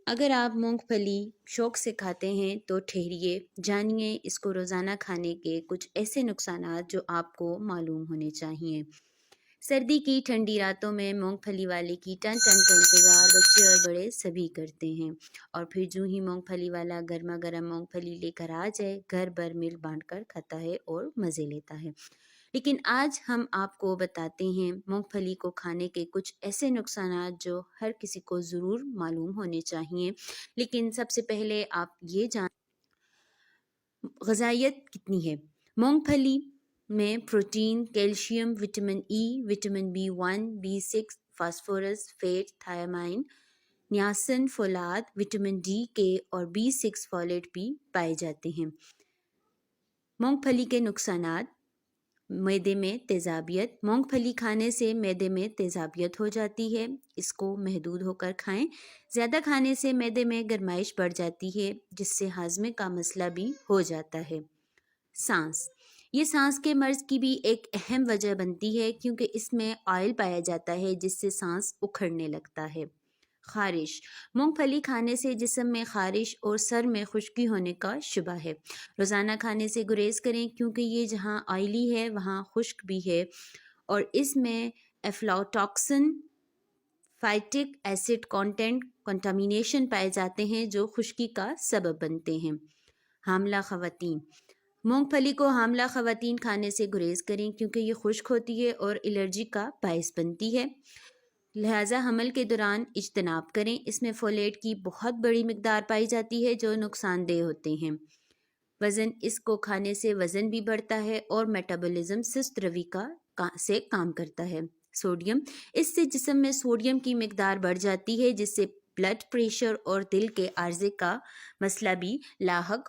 اگر آپ مونگ پھلی شوق سے کھاتے ہیں تو ٹھہریے، جانیے اس کو روزانہ کھانے کے کچھ ایسے نقصانات جو آپ کو معلوم ہونے چاہیے۔ سردی کی ٹھنڈی راتوں میں مونگ پھلی والے کی ٹن ٹن کا انتظار بچے اور بڑے سبھی کرتے ہیں، اور پھر جو ہی مونگ پھلی والا گرما گرم مونگ پھلی لے کر آ جائے، گھر بھر مل بانٹ کر کھاتا ہے اور مزے لیتا ہے۔ لیکن آج ہم آپ کو بتاتے ہیں مونگ پھلی کو کھانے کے کچھ ایسے نقصانات جو ہر کسی کو ضرور معلوم ہونے چاہیے۔ لیکن سب سے پہلے آپ یہ غذائیت کتنی ہے۔ مونگ پھلی میں protein, calcium, vitamin E, vitamin B1، B6، phosphorus, fat, thiamine, niacin, فولاد، وٹامن ڈی کے اور B6 فولیٹ بھی پائے جاتے ہیں۔ مونگ پھلی کے نقصانات: معدے میں تیزابیت۔ مونگ پھلی کھانے سے معدے میں تیزابیت ہو جاتی ہے، اس کو محدود ہو کر کھائیں۔ زیادہ کھانے سے معدے میں گرمائش بڑھ جاتی ہے جس سے ہاضمے کا مسئلہ بھی ہو جاتا ہے۔ سانس: یہ سانس کے مرض کی بھی ایک اہم وجہ بنتی ہے کیونکہ اس میں آئل پایا جاتا ہے جس سے سانس اکھڑنے لگتا ہے۔ خارش: مونگ پھلی کھانے سے جسم میں خارش اور سر میں خشکی ہونے کا شبہ ہے۔ روزانہ کھانے سے گریز کریں کیونکہ یہ جہاں آئلی ہے وہاں خشک بھی ہے اور اس میں افلاٹاکسن، فائٹک ایسڈ کانٹینٹ، کنٹامینیشن پائے جاتے ہیں جو خشکی کا سبب بنتے ہیں۔ حاملہ خواتین: مونگ پھلی کو حاملہ خواتین کھانے سے گریز کریں کیونکہ یہ خشک ہوتی ہے اور الرجی کا باعث بنتی ہے، لہٰذا حمل کے دوران اجتناب کریں۔ اس میں فولیٹ کی بہت بڑی مقدار پائی جاتی ہے جو نقصان دہ ہوتے ہیں۔ وزن: اس کو کھانے سے وزن بھی بڑھتا ہے اور میٹابولزم سست روی سے کام کرتا ہے۔ سوڈیم: اس سے جسم میں سوڈیم کی مقدار بڑھ جاتی ہے جس سے بلڈ پریشر اور دل کے عارضے کا مسئلہ بھی لاحق